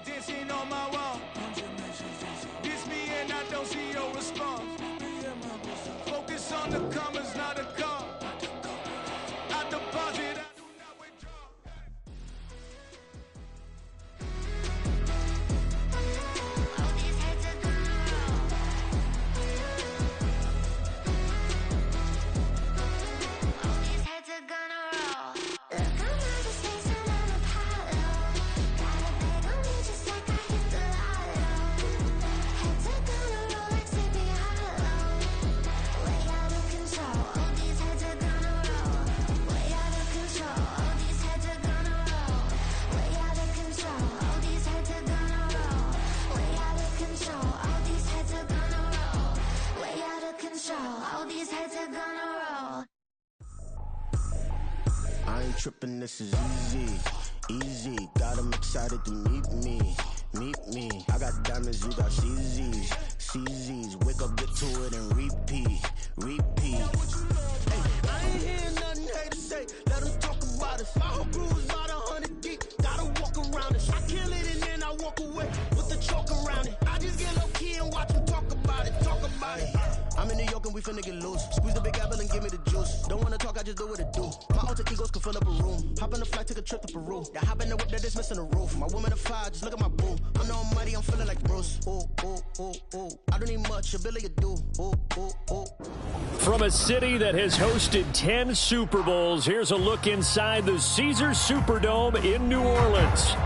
Dancing on my wall. Diss me and I don't see your response. Focus on the commas, not a call. I deposit, I do not withdraw. All these heads are gonna roll. All these heads are gonna roll. Look, I'm not just facing on Apollo. Got a bag on me just like I hit the lotto. Heads are gonna roll like Sleepy Hollow. Way out of control. All these heads are gonna roll. Way out of control. All these heads are gonna roll. Way out of control. All these heads are gonna roll. Way out of control. All these heads are gonna roll. Way out of control. All these heads are gonna roll. I ain't tripping, this is easy, easy. Got them excited to meet me. I got diamonds, you got CZs. Wake up, get to it, and repeat. Hey, I ain't hearing nothing haters say. Let them talk about us. My whole crew is about 100 deep. Gotta walk around it. I kill it and then I walk away with the chalk around it. I just get low key and watch them talk about it. I'm in New York and we finna get loose. Squeeze the big apple and give me the juice. Don't wanna talk, I just do what it do. My alter egos can fill up a room. Hop on the flight, take a trip to Peru. Yeah, hop in the whip that is missing the roof. My woman a fire, just look at my boo. I'm the almighty, I'm feeling like Bruce. Ooh. I don't need much, ability to do. Ooh. From a city that has hosted 10 Super Bowls, here's a look inside the Caesars Superdome in New Orleans.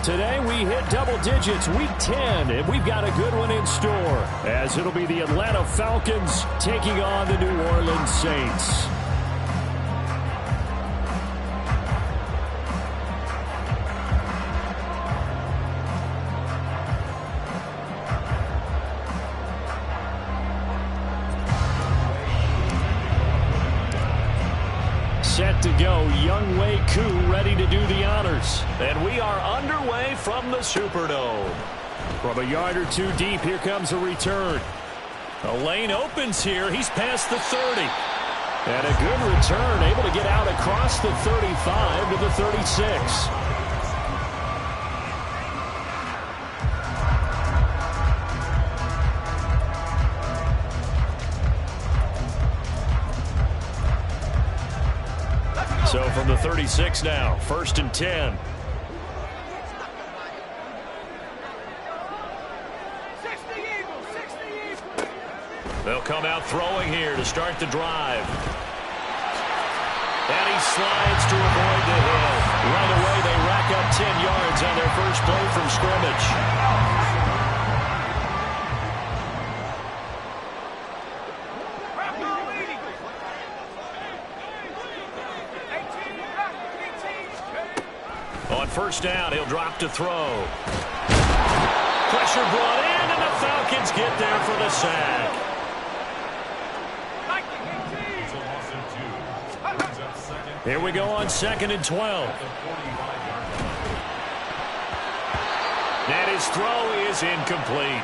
Today we hit double digits, week 10, and we've got a good one in store, as it'll be the Atlanta Falcons taking on the New Orleans Saints. Set to go, Young Wei Koo ready to do the honors. And we are underway from the Superdome. From a yard or two deep, here comes a return. A lane opens here. He's past the 30. And a good return, able to get out across the 35 to the 36. So from the 36 now, 1st and 10. They'll come out throwing here to start the drive. And he slides to avoid the hit. Right away, they rack up 10 yards on their first play from scrimmage. On first down, he'll drop to throw. Pressure brought in, and the Falcons get there for the sack. Here we go on 2nd and 12. And his throw is incomplete.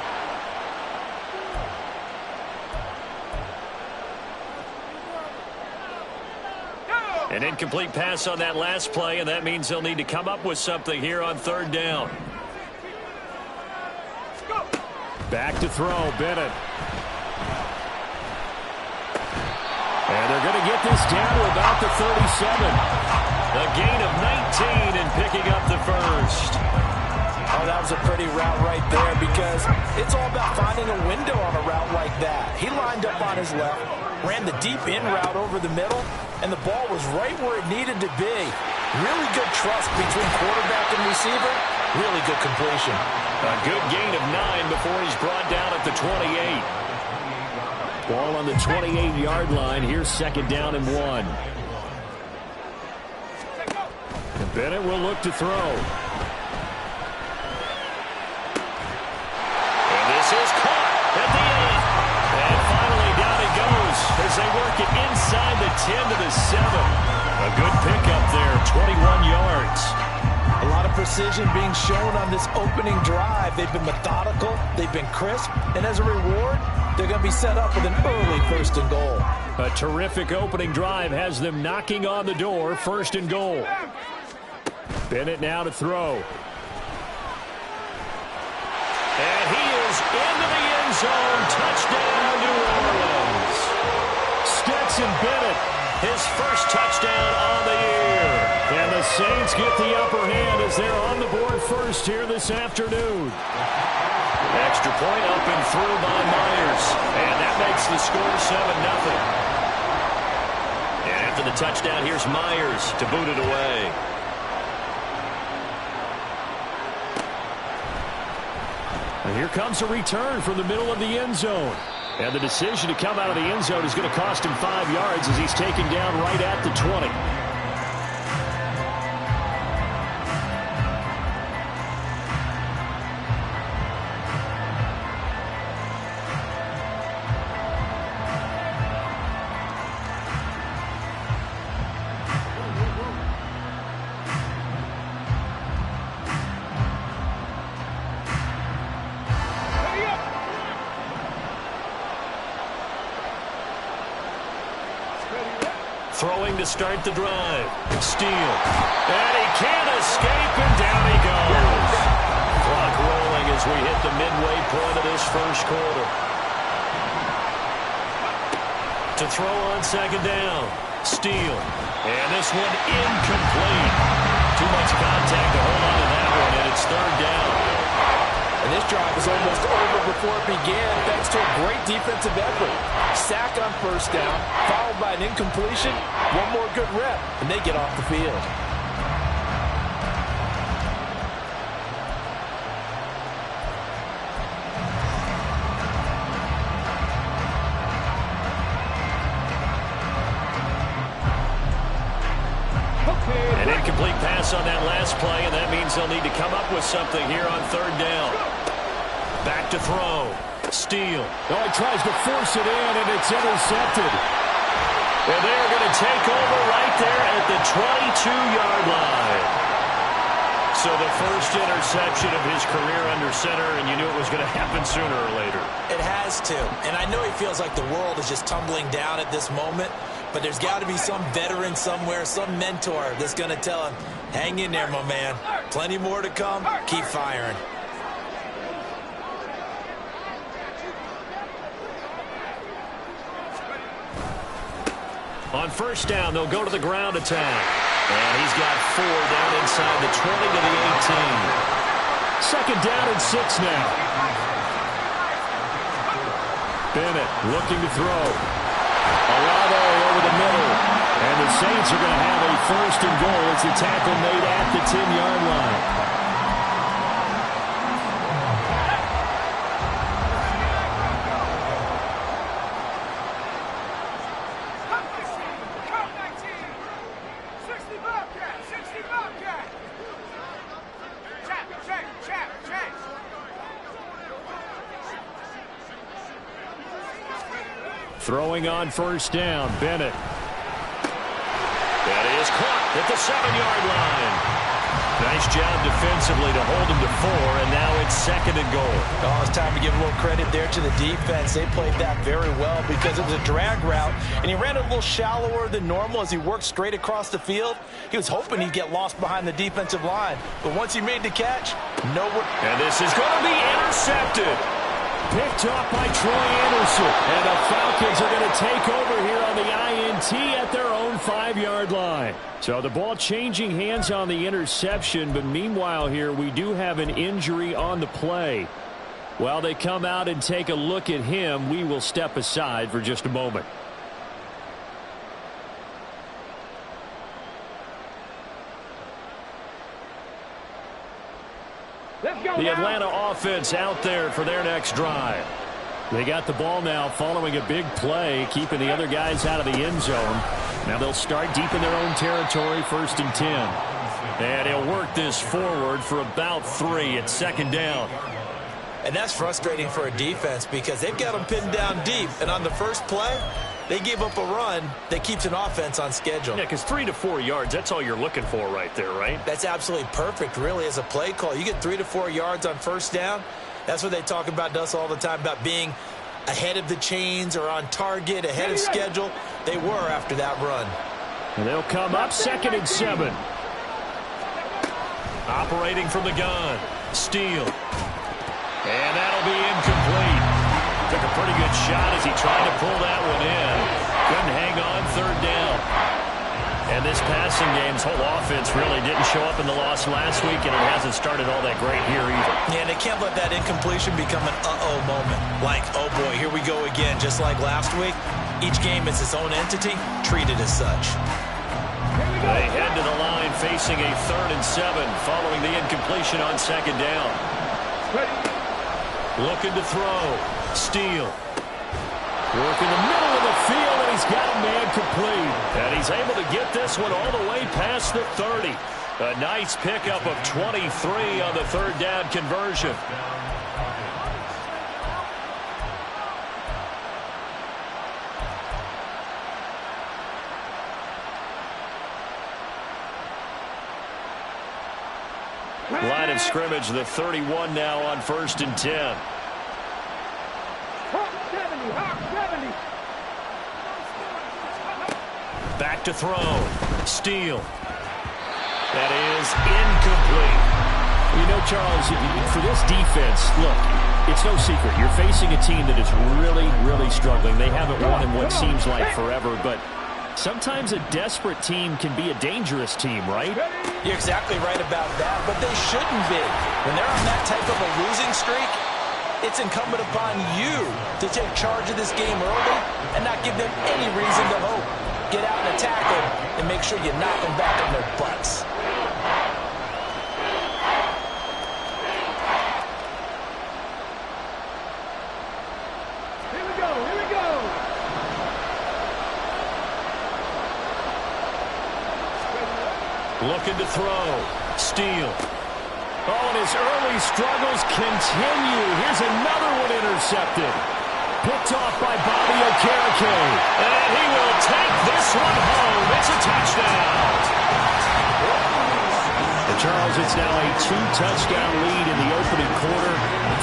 An incomplete pass on that last play, and that means they'll need to come up with something here on 3rd down. Back to throw, Bennett. And they're going to get this down to about the 37. A gain of 19 and picking up the first. Oh, that was a pretty route right there, because it's all about finding a window on a route like that. He lined up on his left, ran the deep in route over the middle, and the ball was right where it needed to be. Really good trust between quarterback and receiver. Really good completion. A good gain of 9 before he's brought down at the 28. Ball on the 28-yard line. Here's 2nd down and 1. And Bennett will look to throw. And this is caught at the end. And finally down it goes as they work it inside the 10 to the 7. A good pickup there, 21 yards. A lot of precision being shown on this opening drive. They've been methodical, they've been crisp, and as a reward, they're going to be set up with an early 1st and goal. A terrific opening drive has them knocking on the door, 1st and goal. Bennett now to throw. And he is into the end zone. Touchdown, New Orleans. Stetson Bennett, his first touchdown on the year. And the Saints get the upper hand as they're on the board first here this afternoon. Extra point up and through by Myers. And that makes the score 7-0. And after the touchdown, here's Myers to boot it away. And here comes a return from the middle of the end zone. And the decision to come out of the end zone is going to cost him 5 yards as he's taken down right at the 20. Throwing to start the drive. Steele. And he can't escape, and down he goes. Clock rolling as we hit the midway point of this first quarter. To throw on second down. Steele. And this one incomplete. Too much contact to hold on to that one, and it's third down. And this drive was almost over before it began thanks to a great defensive effort. Sack on first down, followed by an incompletion, one more good rep, and they get off the field. An incomplete pass on that last play, and that means they'll need to come up with something here on third down. Back to throw. Steele. Oh, he tries to force it in, and it's intercepted. And they're going to take over right there at the 22-yard line. So the first interception of his career under center, and you knew it was going to happen sooner or later. It has to. And I know he feels like the world is just tumbling down at this moment, but there's got to be some veteran somewhere, some mentor that's going to tell him, hang in there, my man. Plenty more to come. Keep firing. On first down, they'll go to the ground attack. And he's got 4 down inside the 20 to the 18. Second down and 6 now. Bennett looking to throw. Olave over the middle. And the Saints are going to have a first and goal as the tackle made at the 10-yard line. Throwing on first down, Bennett. That is caught at the 7-yard line. Nice job defensively to hold him to 4, and now it's second and goal. Oh, it's time to give a little credit there to the defense. They played that very well because it was a drag route, and he ran a little shallower than normal as he worked straight across the field. He was hoping he'd get lost behind the defensive line, but once he made the catch, nowhere. And this is going to be intercepted. Picked off by Troy Anderson. And the Falcons are going to take over here on the INT at their own 5-yard line. So the ball changing hands on the interception, but meanwhile here we do have an injury on the play. While they come out and take a look at him, we will step aside for just a moment. The Atlanta offense out there for their next drive. They got the ball now following a big play, keeping the other guys out of the end zone. Now they'll start deep in their own territory, 1st and 10. And he'll work this forward for about 3 at second down. And that's frustrating for a defense because they've got them pinned down deep. And on the first play, they gave up a run that keeps an offense on schedule. Yeah, because 3 to 4 yards, that's all you're looking for right there, right? That's absolutely perfect, really, as a play call. You get 3 to 4 yards on first down. That's what they talk about us all the time, about being ahead of the chains or on target, ahead of schedule. They were after that run. And they'll come up 2nd and 7. Operating from the gun. Steele. And that'll be incomplete. Took a pretty good shot as he tried to pull that one in. Couldn't hang on third down. And this passing game's whole offense really didn't show up in the loss last week, and it hasn't started all that great here either. Yeah, and they can't let that incompletion become an uh-oh moment. Like, oh boy, here we go again. Just like last week, each game is its own entity, treated as such. They head to the line facing a 3rd and 7 following the incompletion on 2nd down. Looking to throw. Steele. Work in the middle of the field, and he's got a man complete. And he's able to get this one all the way past the 30. A nice pickup of 23 on the 3rd down conversion. Line of scrimmage, the 31 now on 1st and 10. Back to throw. Steele. That is incomplete. You know, Charles, for this defense, look, it's no secret. You're facing a team that is really, really struggling. They haven't won in what seems like forever, but sometimes a desperate team can be a dangerous team, right? You're exactly right about that, but they shouldn't be. When they're on that type of a losing streak, it's incumbent upon you to take charge of this game early and not give them any reason to hope. Get out and attack them and make sure you knock them back on their butts. Here we go, here we go. Looking to throw. Steele. Oh, and his early struggles continue. Here's another one intercepted. Picked off by Bobby Okereke. And he will take this one home. It's a touchdown. And Charles, it's now a 2-touchdown lead in the opening quarter.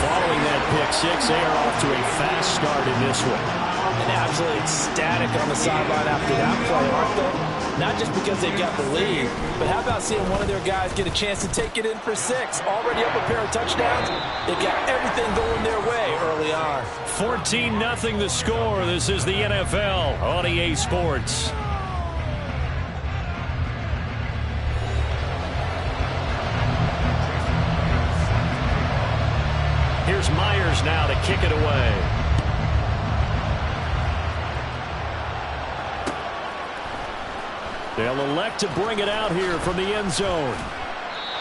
Following that pick six, they are off to a fast start in this one. And absolutely ecstatic on the sideline after that play, aren't they? Not just because they got the lead, but how about seeing one of their guys get a chance to take it in for 6? Already up a pair of touchdowns. They got everything going their way early on. 14-0 the score. This is the NFL on EA Sports. Here's Myers now to kick it away. They'll elect to bring it out here from the end zone.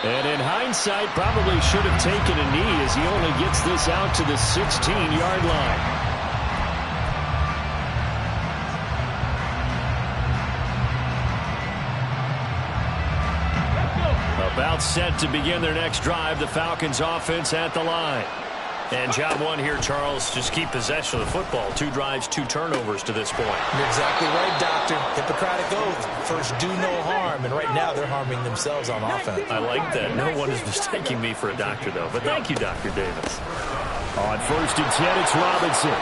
And in hindsight, probably should have taken a knee as he only gets this out to the 16-yard line. About set to begin their next drive, the Falcons offense at the line. And job one here, Charles, just keep possession of the football. 2 drives, 2 turnovers to this point. You're exactly right, Doctor. Hippocratic oath. First, do no harm. And right now, they're harming themselves on offense. I like that. No one is mistaking me for a doctor, though. But thank you, Dr. Davis. On 1st and 10, it's Robinson.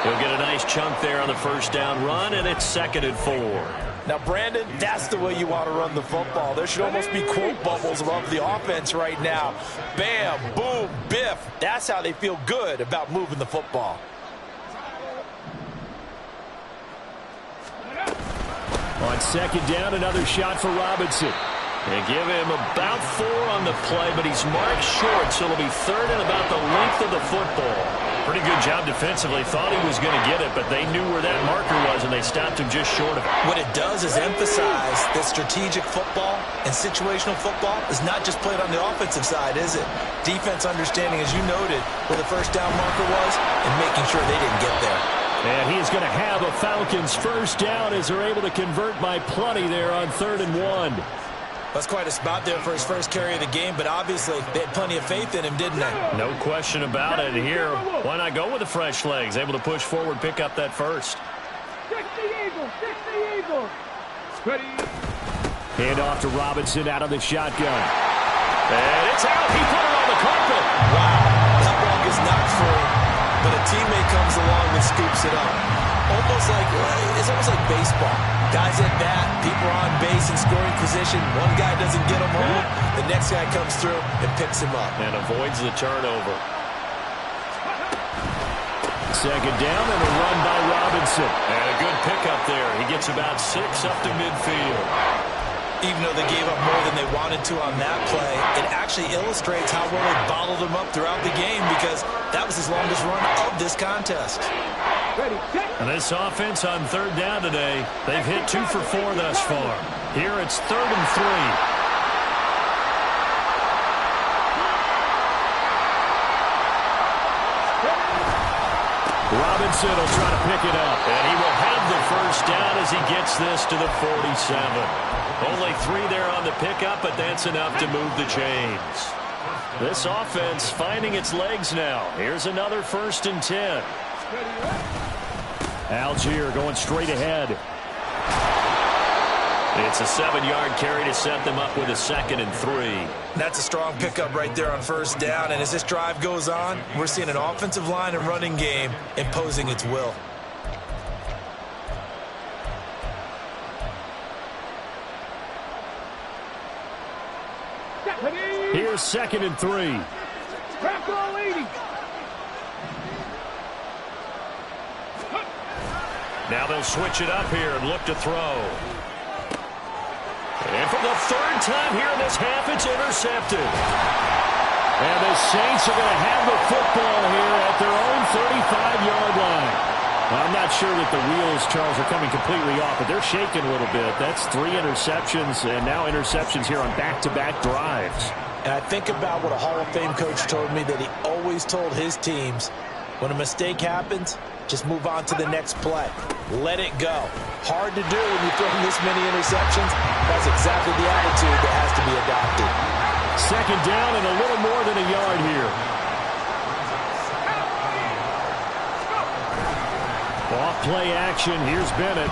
He'll get a nice chunk there on the 1st down run, and it's 2nd and 4. Now, Brandon, that's the way you want to run the football. There should almost be quote bubbles above the offense right now. Bam, boom, biff. That's how they feel good about moving the football. On 2nd down, another shot for Robinson. They give him about 4 on the play, but he's marked short, so it'll be 3rd and about the length of the football. Pretty good job defensively. Thought he was going to get it, but they knew where that marker was, and they stopped him just short of it. What it does is emphasize that strategic football and situational football is not just played on the offensive side, is it? Defense understanding, as you noted, where the 1st down marker was and making sure they didn't get there. And he's going to have a Falcons 1st down as they're able to convert by plenty there on 3rd and 1. That's quite a spot there for his first carry of the game, but obviously they had plenty of faith in him, didn't they? No question about it. Here, why not go with the fresh legs? Able to push forward, pick up that first. 60 Eagles, 60 Eagles. Ready. Hand off to Robinson out of the shotgun. And it's out. He put it on the carpet. Wow, that ball is not free, but a teammate comes along and scoops it up. It's almost like baseball. Guys at bat, people are on base in scoring position. One guy doesn't get him home. The next guy comes through and picks him up. And avoids the turnover. Second down and a run by Robinson. And a good pickup there. He gets about 6 up to midfield. Even though they gave up more than they wanted to on that play, it actually illustrates how well they bottled him up throughout the game because that was his longest run of this contest. And this offense on third down today, they've hit 2 for 4 thus far. Here it's 3rd and 3. Robinson will try to pick it up, and he will have the first down as he gets this to the 47. Only 3 there on the pickup, but that's enough to move the chains. This offense finding its legs now. Here's another 1st and 10. Algier going straight ahead. It's a 7-yard carry to set them up with a 2nd and 3. That's a strong pickup right there on 1st down. And as this drive goes on, we're seeing an offensive line and running game imposing its will. Here's 2nd and 3. Now they'll switch it up here and look to throw. And for the 3rd time here in this half, it's intercepted. And the Saints are going to have the football here at their own 35-yard line. Well, I'm not sure that the wheels, Charles, are coming completely off, but they're shaking a little bit. That's 3 interceptions, and now interceptions here on back-to-back drives. And I think about what a Hall of Fame coach told me that he always told his teams, when a mistake happens, just move on to the next play. Let it go. Hard to do when you throw this many interceptions. That's exactly the attitude that has to be adopted. 2nd down and a little more than a yard here. Off play action. Here's Bennett.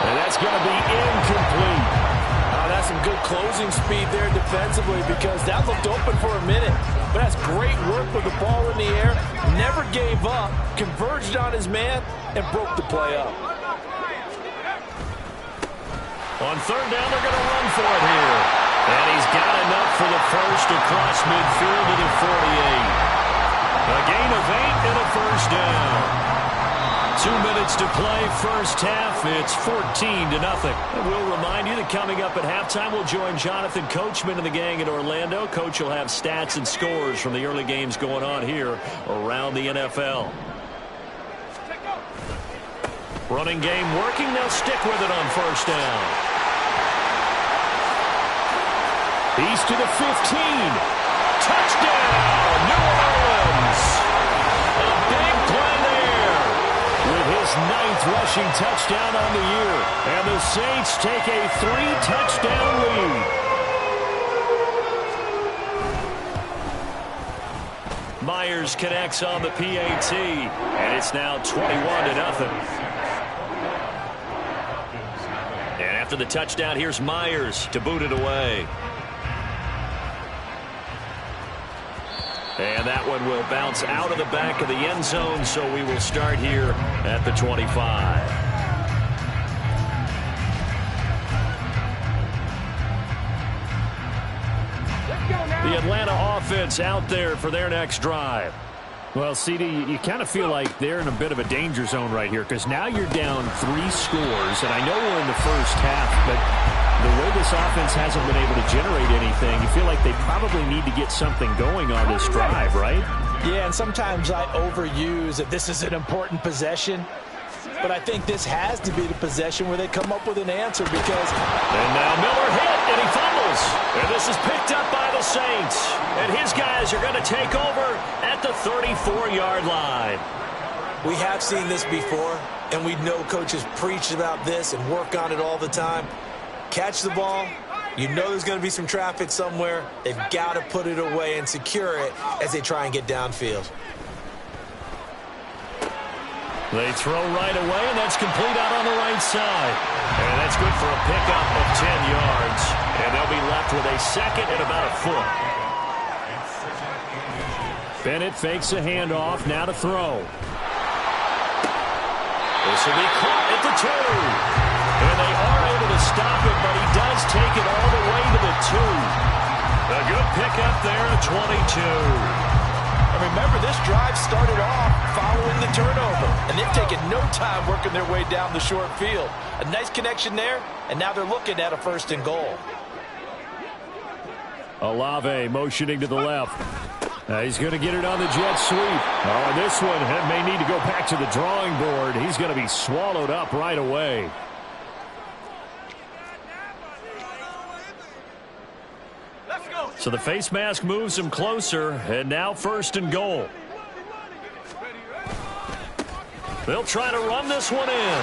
And that's going to be incomplete. That's some good closing speed there defensively because that looked open for a minute. But that's great work with the ball in the air. Never gave up, converged on his man, and broke the play up. On 3rd down, they're going to run for it here. And he's got enough for the first across midfield to the 48. A gain of 8 and a 1st down. 2 minutes to play, 1st half. It's 14-0. And we'll remind you that coming up at halftime, we'll join Jonathan Coachman and the gang in Orlando. Coach will have stats and scores from the early games going on here around the NFL. Running game working. They'll stick with it on 1st down. He's to the 15. Touchdown, New Orleans. A big play there with his 9th rushing touchdown on the year. And the Saints take a 3-touchdown lead. Myers connects on the PAT, and it's now 21-0. And after the touchdown, here's Myers to boot it away. And that one will bounce out of the back of the end zone, so we will start here at the 25. The Atlanta offense out there for their next drive. Well, CD, you kind of feel like they're in a bit of a danger zone right here because now you're down 3 scores, and I know we're in the first half, but the way this offense hasn't been able to generate anything, you feel like they probably need to get something going on this drive, right? Yeah, and sometimes I overuse that this is an important possession, but I think this has to be the possession where they come up with an answer because... And now Miller hit, and he fumbles. And this is picked up by the Saints. And his guys are going to take over at the 34-yard line. We have seen this before, and we know coaches preach about this and work on it all the time. Catch the ball. You know there's going to be some traffic somewhere. They've got to put it away and secure it as they try and get downfield. They throw right away, and that's complete out on the right side. And that's good for a pickup of 10 yards. And they'll be left with a 2nd and about a foot. Bennett fakes a handoff, now to throw. This will be caught at the 2. And they are able to stop it, but he does take it all the way to the 2. A good pickup there at 22. And remember, this drive started off following the turnover, and they've taken no time working their way down the short field. A nice connection there, and now they're looking at a 1st and goal. Olave motioning to the left. He's going to get it on the jet sweep. Oh, and this one may need to go back to the drawing board. He's going to be swallowed up right away. So the face mask moves him closer, and now 1st and goal. They'll try to run this one in.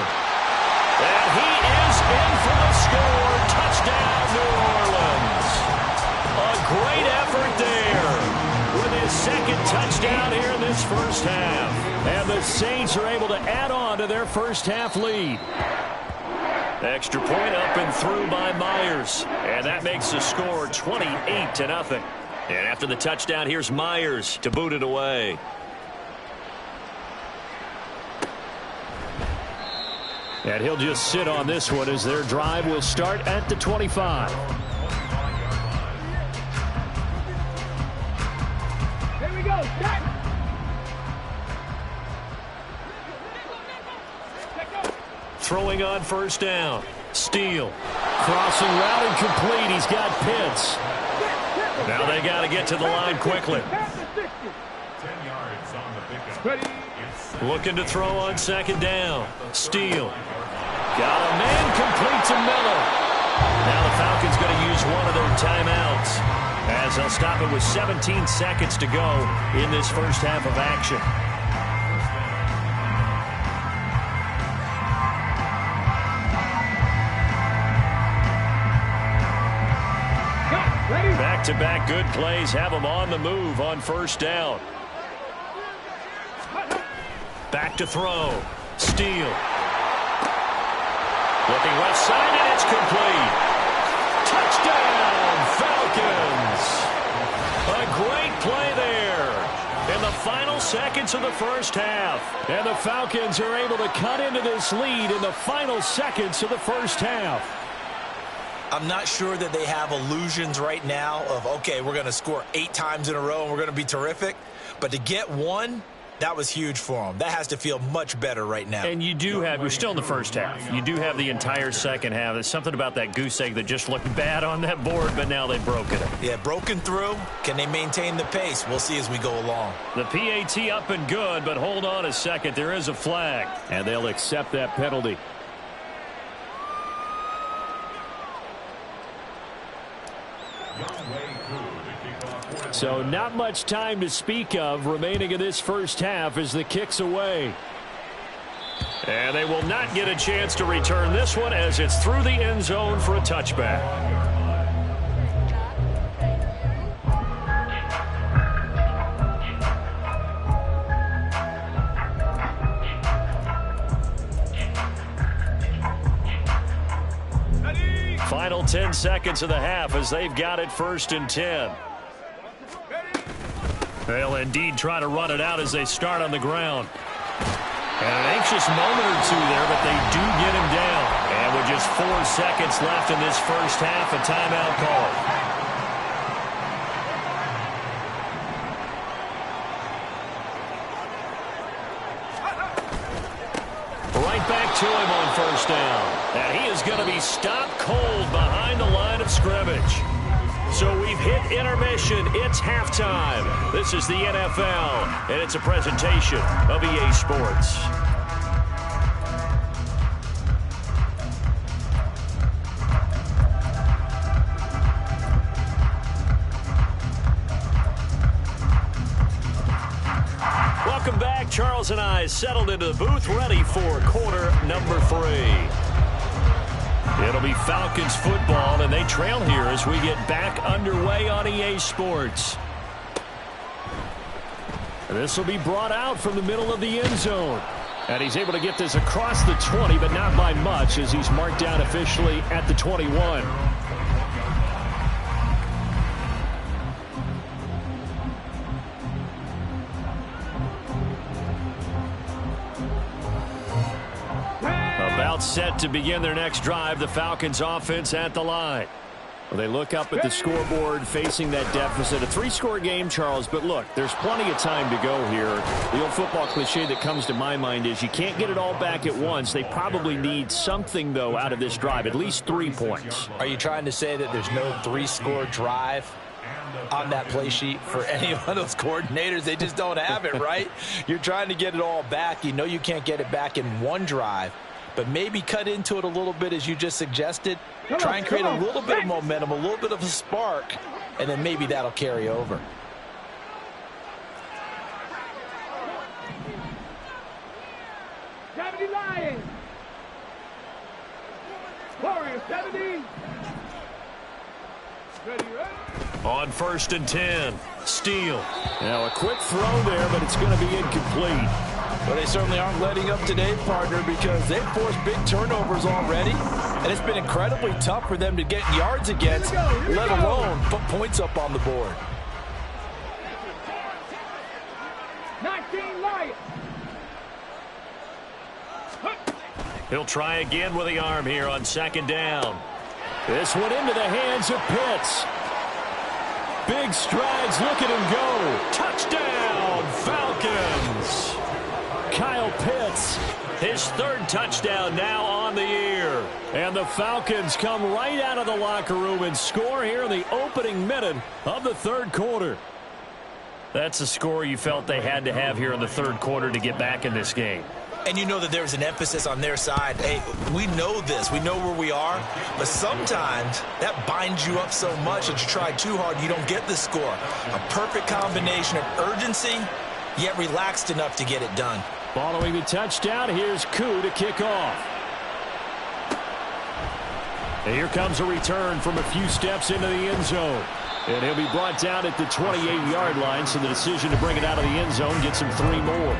And he is in for the score. Touchdown, New Orleans. A great effort there with his 2nd touchdown here in this first half. And the Saints are able to add on to their first half lead. Extra point up and through by Myers. And that makes the score 28-0. And after the touchdown, here's Myers to boot it away. And he'll just sit on this one as their drive will start at the 25. Here we go. Throwing on 1st down. Steele. Crossing route incomplete. He's got Pitts. Now they got to get to the line quickly. 10 yards on the pickup. Looking to throw on 2nd down. Steele. Got a man complete to Miller. Now the Falcons going to use one of their timeouts as they'll stop it with 17 seconds to go in this first half of action. Back-to-back good plays have them on the move on 1st down. Back to throw. Steele. Looking left side, and it's complete. Touchdown, Falcons. A great play there in the final seconds of the first half. And the Falcons are able to cut into this lead in the final seconds of the first half. I'm not sure that they have illusions right now of, okay, we're going to score 8 times in a row and we're going to be terrific. But to get one, that was huge for them. That has to feel much better right now. And you do have, we're still in the first half. You do have the entire second half. There's something about that goose egg that just looked bad on that board, but now they've broken it. Yeah, broken through. Can they maintain the pace? We'll see as we go along. The PAT up and good, but hold on a second. There is a flag, and they'll accept that penalty. So not much time to speak of remaining in this first half as the kick's away. And they will not get a chance to return this one as it's through the end zone for a touchback. Final 10 seconds of the half as they've got it 1st and 10. They'll indeed try to run it out as they start on the ground. And an anxious moment or two there, but they do get him down. And with just 4 seconds left in this first half, a timeout call. Right back to him on 1st down. And he is going to be stopped cold behind the line of scrimmage. So we've hit intermission. It's halftime. This is the NFL, and it's a presentation of EA Sports. Welcome back. Charles and I settled into the booth, ready for quarter number 3. It'll be Falcons football, and they trail here as we get back underway on EA Sports. This will be brought out from the middle of the end zone. And he's able to get this across the 20, but not by much as he's marked down officially at the 21. About set to begin their next drive, the Falcons offense at the line. Well, they look up at the scoreboard facing that deficit. A 3-score game, Charles, but look, there's plenty of time to go here. The old football cliche that comes to my mind is you can't get it all back at once. They probably need something, though, out of this drive, at least 3 points. Are you trying to say that there's no 3-score drive on that play sheet for any one of those coordinators? They just don't have it, right? You're trying to get it all back. You know you can't get it back in one drive, but maybe cut into it a little bit as you just suggested. Try and create a little bit of momentum, a little bit of a spark, and then maybe that'll carry over. Lions. Warriors 70. Ready, On 1st and 10, Steele. Now a quick throw there, but it's going to be incomplete. Well, they certainly aren't letting up today, partner, because they've forced big turnovers already, and it's been incredibly tough for them to get yards against, let alone put points up on the board. 19 Lions. He'll try again with the arm here on 2nd down. This one into the hands of Pitts. Big strides, look at him go. Touchdown, Falcons. Kyle Pitts, his 3rd touchdown now on the year. And the Falcons come right out of the locker room and score here in the opening minute of the 3rd quarter. That's a score you felt they had to have here in the 3rd quarter to get back in this game. And you know that there's an emphasis on their side. Hey, we know this. We know where we are. But sometimes that binds you up so much that you try too hard, you don't get the score. A perfect combination of urgency, yet relaxed enough to get it done. Following the touchdown, here's Koo to kick off. And here comes a return from a few steps into the end zone. And he'll be brought down at the 28-yard line, so the decision to bring it out of the end zone gets him 3 more.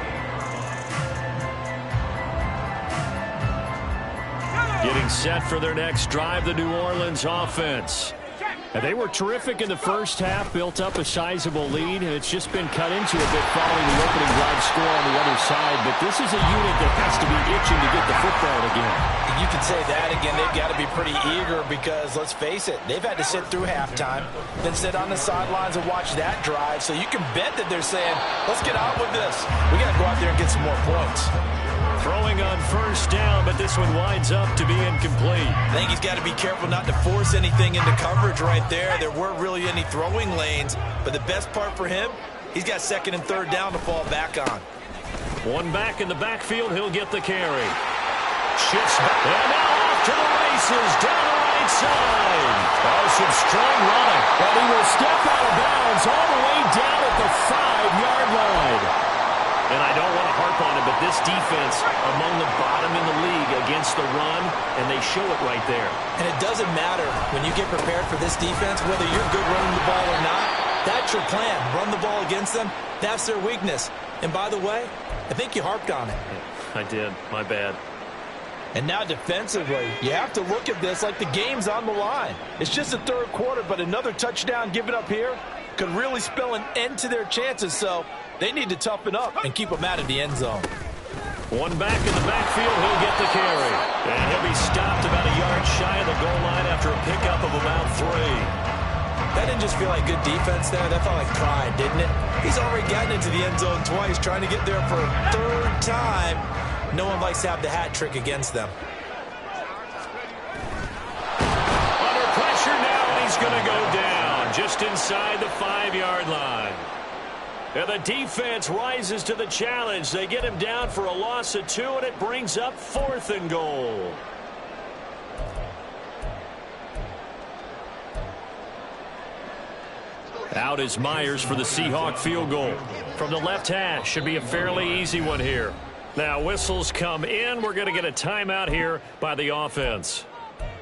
Getting set for their next drive, the New Orleans offense. And they were terrific in the first half, built up a sizable lead, and it's just been cut into a bit following the opening drive score on the other side. But this is a unit that has to be itching to get the football again. You can say that again. They've got to be pretty eager because, let's face it, they've had to sit through halftime, then sit on the sidelines and watch that drive. So you can bet that they're saying, let's get out with this. We got to go out there and get some more points. Throwing on 1st down, but this one winds up to be incomplete. I think he's got to be careful not to force anything into coverage right there. There weren't really any throwing lanes, but the best part for him, he's got 2nd and 3rd down to fall back on. One back in the backfield, he'll get the carry. Shifts back, and now off to the races, down the right side. Oh, some strong running, but he will step out of bounds all the way down at the 5-yard line. And I don't want to harp on it, but this defense among the bottom in the league against the run, and they show it right there. And it doesn't matter when you get prepared for this defense, whether you're good running the ball or not. That's your plan. Run the ball against them. That's their weakness. And by the way, I think you harped on it. I did. My bad. And now defensively, you have to look at this like the game's on the line. It's just the 3rd quarter, but another touchdown given up here could really spell an end to their chances. So they need to toughen up and keep them out of the end zone. One back in the backfield, he'll get the carry. And he'll be stopped about a yard shy of the goal line after a pickup of about 3. That didn't just feel like good defense there. That felt like pride, didn't it? He's already gotten into the end zone twice, trying to get there for a 3rd time. No one likes to have the hat trick against them. Under pressure now, and he's going to go down just inside the 5-yard line. And the defense rises to the challenge. They get him down for a loss of 2, and it brings up 4th and goal. Out is Myers for the Seahawk field goal. From the left hash, should be a fairly easy one here. Now whistles come in. We're going to get a timeout here by the offense.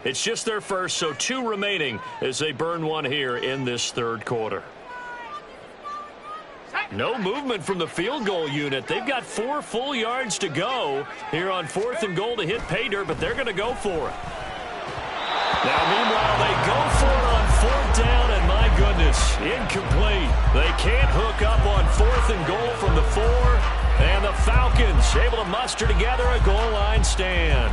It's just their first, so 2 remaining as they burn one here in this 3rd quarter. No movement from the field goal unit. They've got 4 full yards to go here on 4th and goal to hit pay dirt, but they're going to go for it. Now, meanwhile, they go for it on 4th down, and my goodness, incomplete. They can't hook up on 4th and goal from the 4, And the Falcons able to muster together a goal line stand.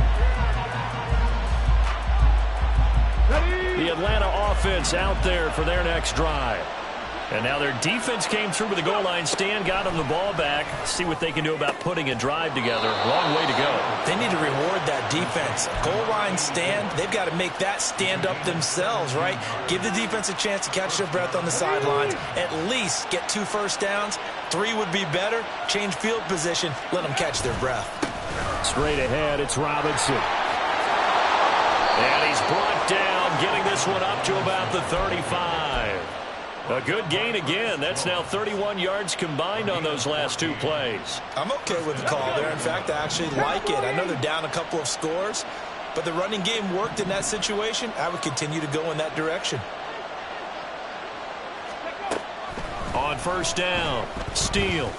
The Atlanta offense out there for their next drive. And now their defense came through with a goal line stand, got them the ball back. See what they can do about putting a drive together. Long way to go. They need to reward that defense. Goal line stand, they've got to make that stand up themselves, right? Give the defense a chance to catch their breath on the sidelines. At least get 2 first downs. 3 would be better. Change field position. Let them catch their breath. Straight ahead, it's Robinson. And he's brought down, getting this one up to about the 35. A good gain again. That's now 31 yards combined on those last 2 plays. I'm okay with the call there. In fact, I actually like it. I know they're down a couple of scores, but the running game worked in that situation. I would continue to go in that direction. On first down, Steele.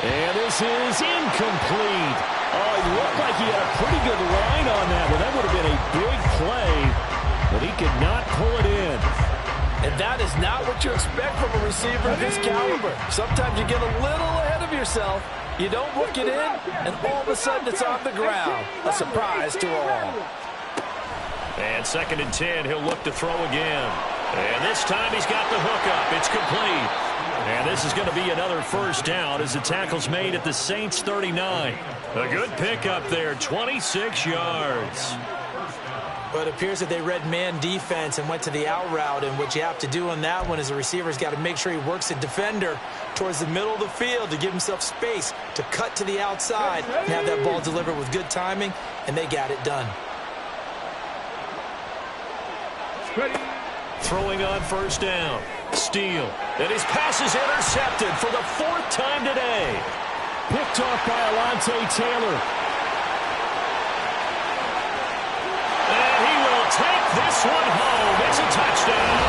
And this is incomplete. Oh, he looked like he had a pretty good line on that one. That would have been a big play, but he could not pull it in. And that is not what you expect from a receiver of this caliber. Sometimes you get a little ahead of yourself. You don't look it in, and all of a sudden it's on the ground. A surprise to all. And 2nd and 10, he'll look to throw again. And this time he's got the hook up. It's complete. And this is going to be another first down as the tackle's made at the Saints 39. A good pickup there, 26 yards. But it appears that they read man defense and went to the out route. And what you have to do on that one is the receiver's got to make sure he works the defender towards the middle of the field to give himself space to cut to the outside and have that ball delivered with good timing, and they got it done. Throwing on first down, Steele. And his pass is intercepted for the 4th time today. Picked off by Alontae Taylor. Take this one home. It's a touchdown.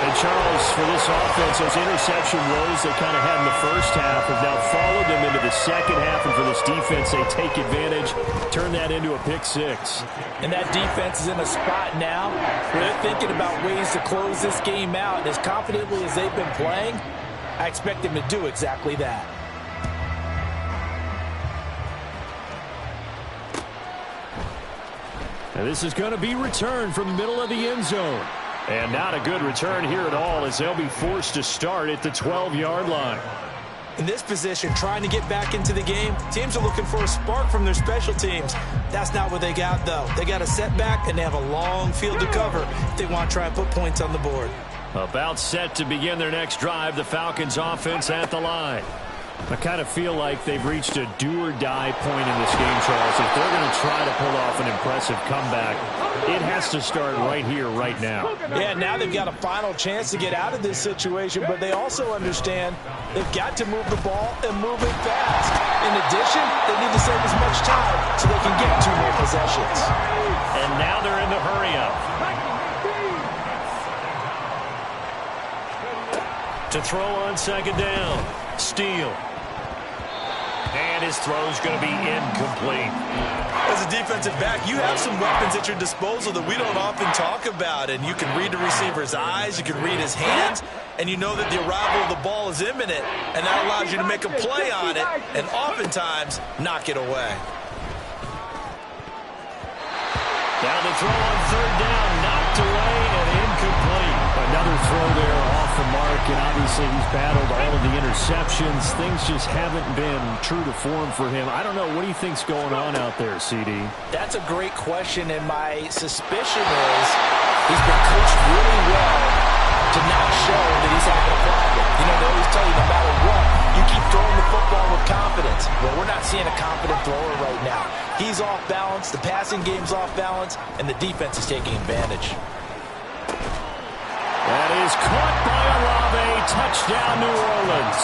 And Charles, for this offense, those interception woes they kind of had in the first half have now followed them into the second half. And for this defense, they take advantage, turn that into a pick 6. And that defense is in a spot now where they're thinking about ways to close this game out. And as confidently as they've been playing, I expect them to do exactly that. And this is going to be returned from the middle of the end zone. And not a good return here at all as they'll be forced to start at the 12-yard line. In this position, trying to get back into the game, teams are looking for a spark from their special teams. That's not what they got, though. They got a setback, and they have a long field to cover if they want to try and put points on the board. About set to begin their next drive, the Falcons offense at the line. I kind of feel like they've reached a do-or-die point in this game, Charles. If they're going to try to pull off an impressive comeback, it has to start right here, right now. Yeah, now they've got a final chance to get out of this situation, but they also understand they've got to move the ball and move it fast. In addition, they need to save as much time so they can get 2 more possessions. And now they're in the hurry-up. To throw on second down, Steele. And his throw's going to be incomplete. As a defensive back, you have some weapons at your disposal that we don't often talk about. And you can read the receiver's eyes, you can read his hands, and you know that the arrival of the ball is imminent. And that allows you to make a play on it and oftentimes knock it away. Now the throw on third down, knocked away and incomplete. Another throw there off the mark, and obviously he's battled all of the interceptions. Things just haven't been true to form for him. I don't know. What do you think's going on out there, CD? That's a great question, and my suspicion is he's been coached really well to not show that he's having a problem. You know, they always tell you no matter what, you keep throwing the football with confidence. Well, we're not seeing a confident thrower right now. He's off balance, the passing game's off balance, and the defense is taking advantage. That is caught by Olave. Touchdown, New Orleans.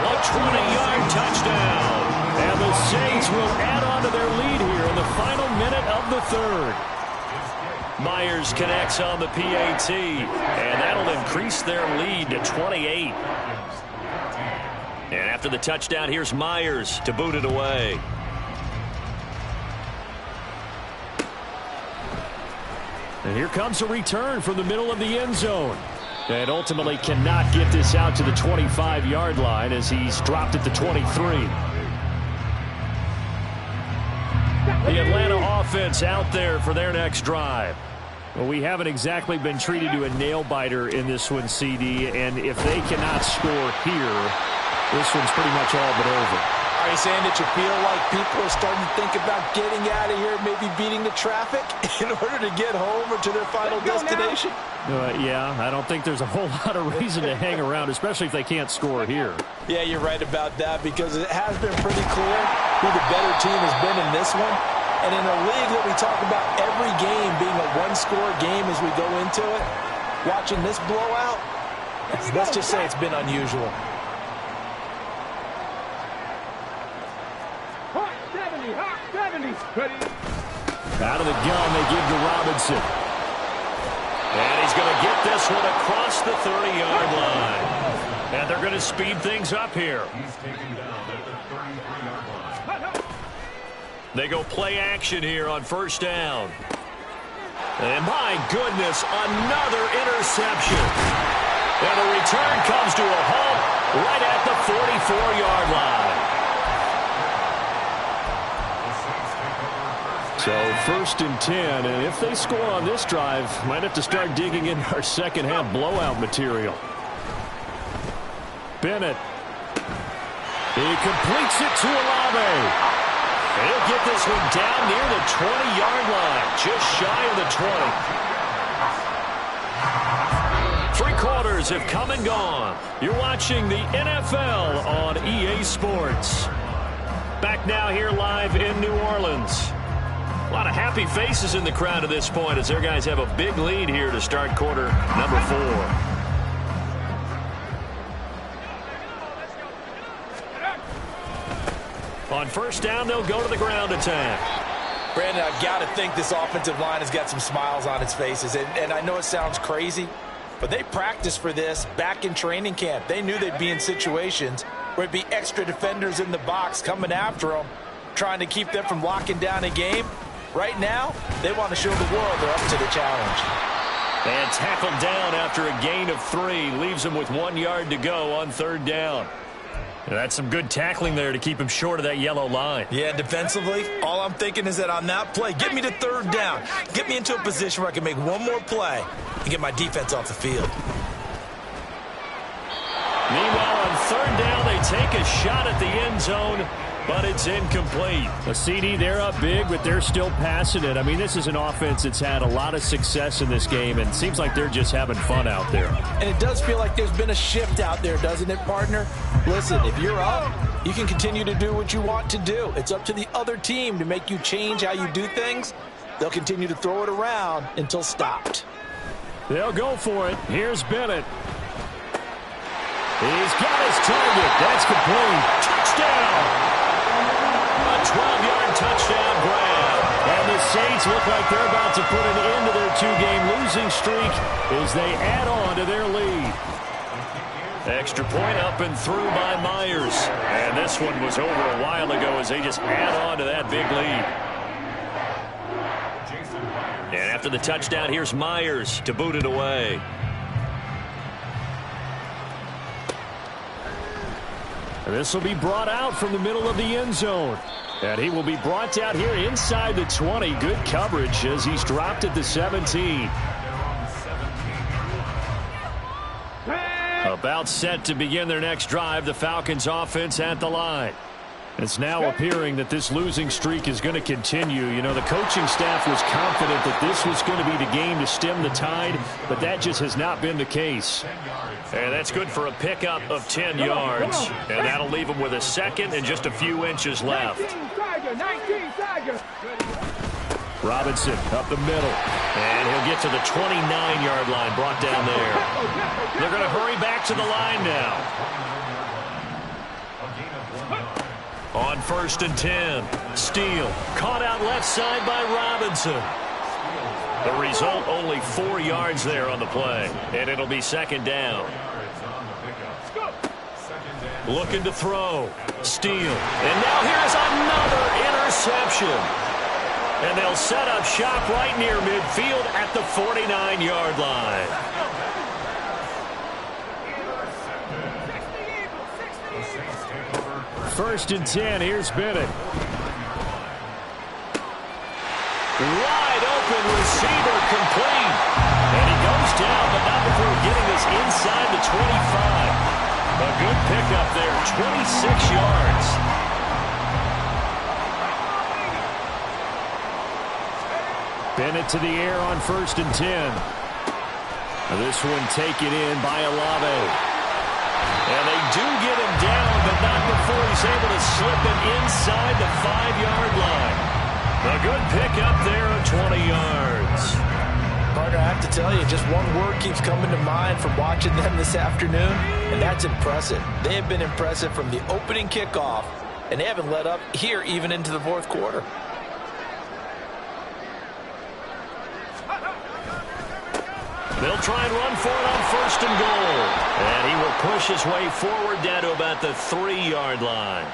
A 20-yard touchdown. And the Saints will add on to their lead here in the final minute of the 3rd. Myers connects on the PAT, and that'll increase their lead to 28. And after the touchdown, here's Myers to boot it away. And here comes a return from the middle of the end zone. And ultimately cannot get this out to the 25-yard line as he's dropped at the 23. The Atlanta offense out there for their next drive. Well, we haven't exactly been treated to a nail-biter in this one, CD, and if they cannot score here, this one's pretty much all but over. Are you saying that you feel like people are starting to think about getting out of here, maybe beating the traffic in order to get home or to their final destination? Yeah, I don't think there's a whole lot of reason to hang around, especially if they can't score here. Yeah, you're right about that because it has been pretty clear who the better team has been in this one. And in a league that we talk about every game being a one-score game as we go into it, watching this blowout, let's just say it's been unusual. Hot 70, hot 70. Ready? Out of the gun, they give to Robinson. And he's going to get this one across the 30-yard line. And they're going to speed things up here. They go play action here on first down. And my goodness, another interception. And the return comes to a halt right at the 44-yard line. So first and 10, and if they score on this drive, might have to start digging in our second half blowout material. Bennett. He completes it to Olave. He'll get this one down near the 20-yard line, just shy of the 20. Three quarters have come and gone. You're watching the NFL on EA Sports. Back now here live in New Orleans. A lot of happy faces in the crowd at this point as their guys have a big lead here to start quarter number 4. On first down, they'll go to the ground attack. Brandon, I've got to think this offensive line has got some smiles on its faces. And I know it sounds crazy, but they practiced for this back in training camp. They knew they'd be in situations where it'd be extra defenders in the box coming after them, trying to keep them from locking down a game. Right now, they want to show the world they're up to the challenge. And tackled down after a gain of 3. Leaves him with 1 yard to go on third down. And that's some good tackling there to keep him short of that yellow line. Yeah, defensively, all I'm thinking is that on that play, get me to third down. Get me into a position where I can make one more play and get my defense off the field. Meanwhile, on third down, they take a shot at the end zone, but it's incomplete. A CD, they're up big, but they're still passing it. I mean, this is an offense that's had a lot of success in this game, and it seems like they're just having fun out there. And it does feel like there's been a shift out there, doesn't it, partner? Listen, if you're up, you can continue to do what you want to do. It's up to the other team to make you change how you do things. They'll continue to throw it around until stopped. They'll go for it. Here's Bennett. He's got his target. That's complete. Touchdown. A 12-yard touchdown grab. And the Saints look like they're about to put an end to their 2-game losing streak as they add on to their lead. Extra point up and through by Myers. And this one was over a while ago as they just add on to that big lead. And after the touchdown, here's Myers to boot it away. This will be brought out from the middle of the end zone. And he will be brought out here inside the 20. Good coverage as he's dropped at the 17. About set to begin their next drive. The Falcons offense at the line. It's now appearing that this losing streak is going to continue. You know, the coaching staff was confident that this was going to be the game to stem the tide, but that just has not been the case. And that's good for a pickup of 10 yards. And that'll leave them with a second and just a few inches left. 19 Tiger. Robinson up the middle. And he'll get to the 29-yard line, brought down there. They're going to hurry back to the line now. On first and 10, Steele caught out left side by Robinson. The result, only 4 yards there on the play, and it'll be second down. Looking to throw, Steele, and now here's another interception. And they'll set up shop right near midfield at the 49-yard line. 1st and 10. Here's Bennett. Wide open receiver complete. And he goes down, but not before getting this inside the 25. A good pickup there, 26 yards. Bennett to the air on 1st and 10. This one taken in by Olave. And they do get him down, but not before he's able to slip it inside the 5-yard line. A good pickup there of 20 yards. Partner, I have to tell you, just one word keeps coming to mind from watching them this afternoon, and that's impressive. They have been impressive from the opening kickoff, and they haven't let up here even into the 4th quarter. They'll try and run for it on 1st and goal. And he will push his way forward down to about the 3-yard line.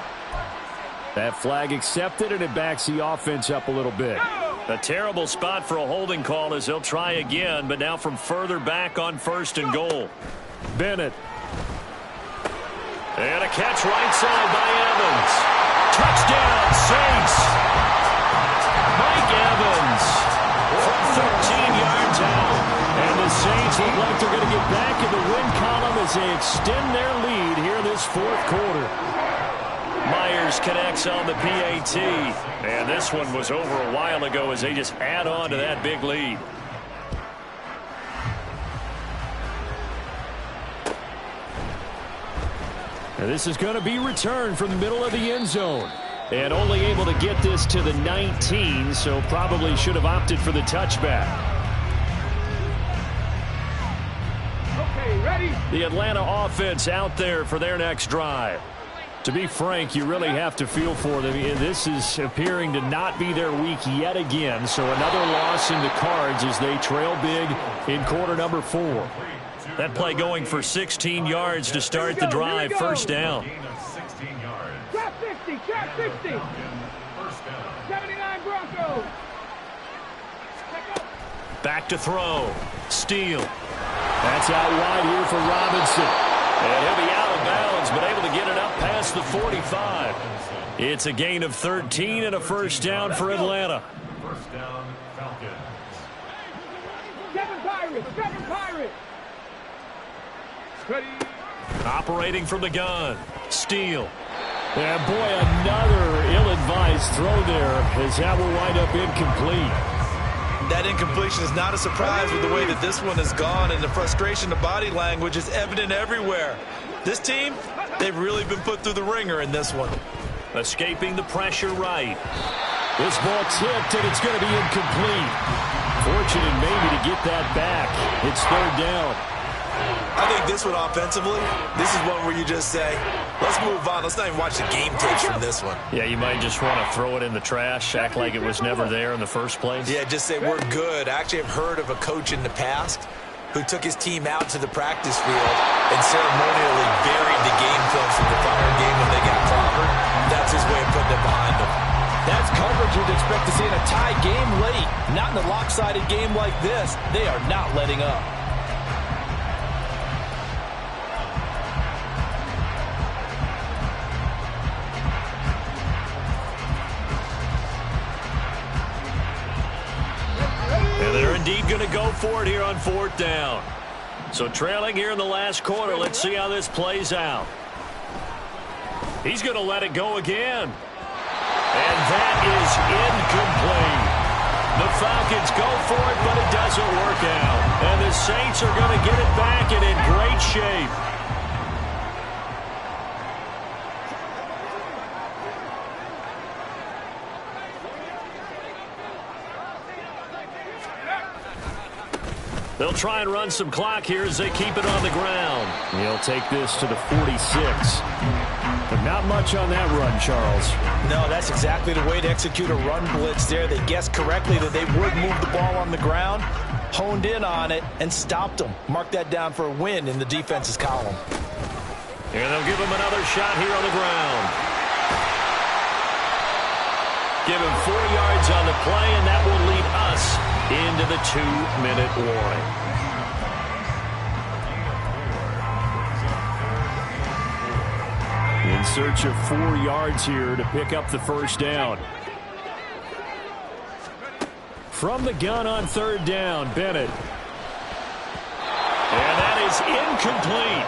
That flag accepted, and it backs the offense up a little bit. A terrible spot for a holding call as they'll try again, but now from further back on 1st and goal. Bennett. And a catch right side by Evans. Touchdown, Saints. Mike Evans from 13 yards out. And the Saints look like they're going to get back in the win column as they extend their lead here this 4th quarter. Myers connects on the PAT. And this one was over a while ago as they just add on to that big lead. And this is going to be returned from the middle of the end zone. And only able to get this to the 19, so probably should have opted for the touchback. Okay, ready? The Atlanta offense out there for their next drive. To be frank, you really have to feel for them. This is appearing to not be their week yet again, so another loss in the cards as they trail big in quarter number 4. That play going for 16 yards to start the drive. 1st down. Trap 60, trap 60. 79 Broncos. Back to throw. Steele. That's out wide here for Robinson. And he'll be out of bounds, but able to get it up past the 45. It's a gain of 13 and a 1st down for Atlanta. 1st down, Falcons. 7 Pirates, 7 Pirates. Ready. Operating from the gun. Steele. And boy, another ill-advised throw there as that will wind up incomplete. That incompletion is not a surprise with the way that this one has gone, and the frustration of body language is evident everywhere. This team, they've really been put through the ringer in this one. Escaping the pressure right. This ball tipped, and it's going to be incomplete. Fortunate maybe to get that back. It's 3rd down. I think this one offensively, this is one where you just say, let's move on. Let's not even watch the game tapes from this one. Yeah, you might just want to throw it in the trash, act like it was never there in the first place. Yeah, just say we're good. I actually have heard of a coach in the past who took his team out to the practice field and ceremonially buried the game film from the prior game when they got clobbered. That's his way of putting it behind them. That's coverage you'd expect to see in a tie game late. Not in a lopsided game like this. They are not letting up. And they're indeed going to go for it here on 4th down. So trailing here in the last quarter. Let's see how this plays out. He's going to let it go again. And that is incomplete. The Falcons go for it, but it doesn't work out. And the Saints are going to get it back and in great shape. They'll try and run some clock here as they keep it on the ground. He'll take this to the 46. But not much on that run, Charles. No, that's exactly the way to execute a run blitz there. They guessed correctly that they would move the ball on the ground, honed in on it, and stopped them. Mark that down for a win in the defense's column. And they'll give him another shot here on the ground. Give him 4 yards on the play, and that will lead us into the 2-minute warning. In search of 4 yards here to pick up the first down. From the gun on 3rd down, Bennett. And that is incomplete.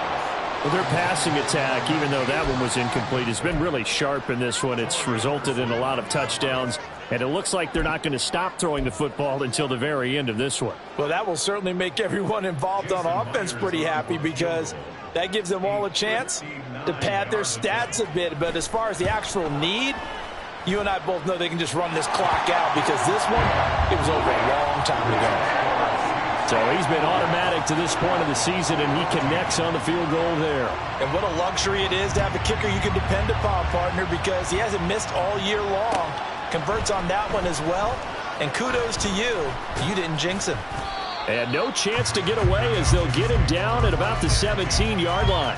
Well, their passing attack, even though that one was incomplete, has been really sharp in this one. It's resulted in a lot of touchdowns, and it looks like they're not going to stop throwing the football until the very end of this one. Well, that will certainly make everyone involved on offense pretty happy because that gives them all a chance to pad their stats a bit. But as far as the actual need, you and I both know they can just run this clock out because this one, it was over a long time ago. So he's been automatic to this point of the season, and he connects on the field goal there. And what a luxury it is to have a kicker you can depend upon, partner, because he hasn't missed all year long. Converts on that one as well. And kudos to you. You didn't jinx him. And no chance to get away as they'll get him down at about the 17-yard line.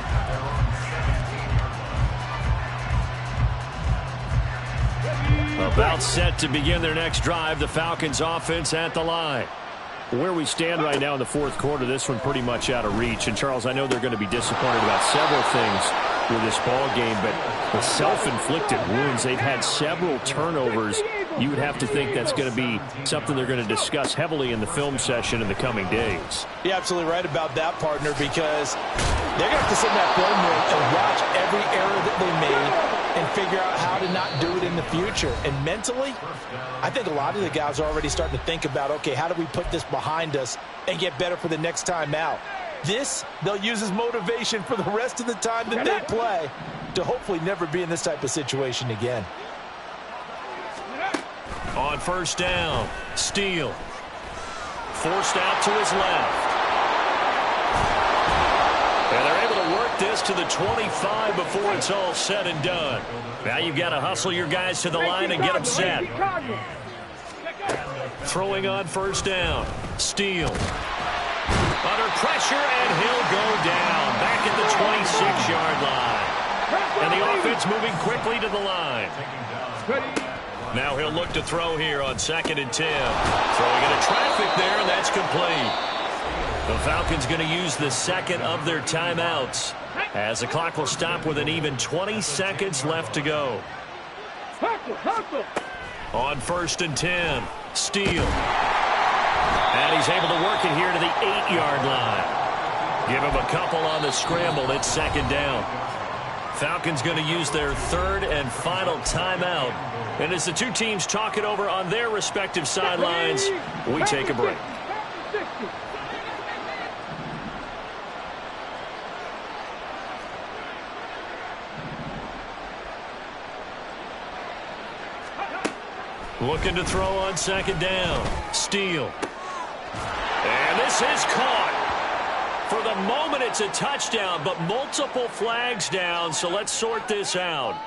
About set to begin their next drive. The Falcons offense at the line. Where we stand right now in the 4th quarter, this one pretty much out of reach. And, Charles, I know they're going to be disappointed about several things with this ball game, but the self-inflicted wounds, they've had several turnovers. You would have to think that's going to be something they're going to discuss heavily in the film session in the coming days. You're absolutely right about that, partner, because they're going to have to sit in that film room and watch every error that they made and figure out how to not do it in the future. And mentally, I think a lot of the guys are already starting to think about, okay, how do we put this behind us and get better for the next time out? This, they'll use as motivation for the rest of the time that they play to hopefully never be in this type of situation again. On 1st down, Steele. Forced out to his left. And they're able to work this to the 25 before it's all said and done. Now you've got to hustle your guys to the line and get them set. Throwing on 1st down, Steele. Under pressure, and he'll go down. Back at the 26-yard line. And the offense moving quickly to the line. Now he'll look to throw here on 2nd and 10. Throwing into traffic there, and that's complete. The Falcons going to use the 2nd of their timeouts as the clock will stop with an even 20 seconds left to go. On 1st and 10, Steele. And he's able to work it here to the 8-yard line. Give him a couple on the scramble. It's 2nd down. Falcons going to use their 3rd and final timeout. And as the two teams talk it over on their respective sidelines, we take a break. Looking to throw on 2nd down. Steele. And this is caught. For the moment, it's a touchdown, but multiple flags down, so let's sort this out.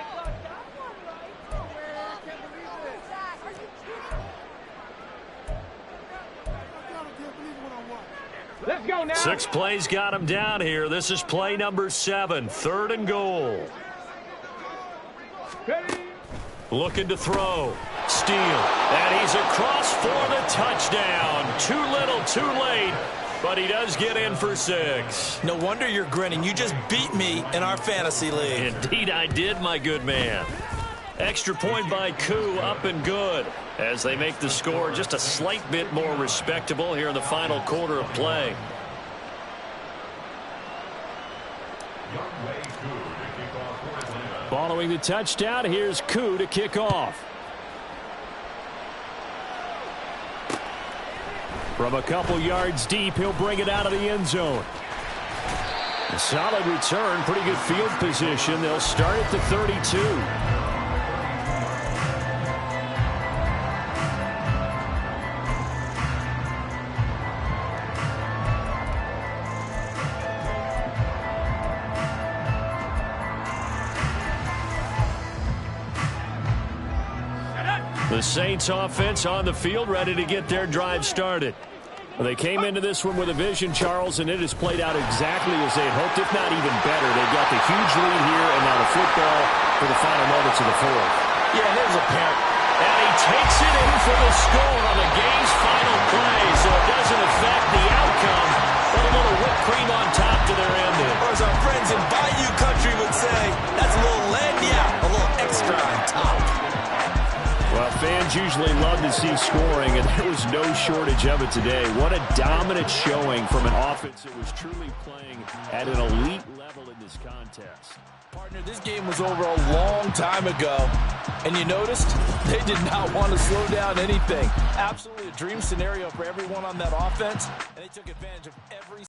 Let's go now. 6 plays got him down here. This is play number 7, 3rd and goal. Ready. Looking to throw. Steele. And he's across for the touchdown. Too little, too late. But he does get in for 6. No wonder you're grinning. You just beat me in our fantasy league. Indeed I did, my good man. Extra point by Koo, up and good. As they make the score just a slight bit more respectable here in the final quarter of play. Following the touchdown, here's Koo to kick off. From a couple yards deep, he'll bring it out of the end zone. A solid return, pretty good field position. They'll start at the 32. The Saints offense on the field, ready to get their drive started. They came into this one with a vision, Charles, and it has played out exactly as they had hoped, if not even better. They've got the huge lead here, and now the football for the final moments of the 4th. Yeah, there's a parent. And he takes it in for the score on the game's final play, so it doesn't affect the outcome, but a little whipped cream on top to their ending. Or as our friends in Bayou Country would say, that's a little Fans usually love to see scoring, and there was no shortage of it today. What a dominant showing from an offense that was truly playing at an elite level in this contest. Partner, this game was over a long time ago, and you noticed they did not want to slow down anything. Absolutely a dream scenario for everyone on that offense, and they took advantage of every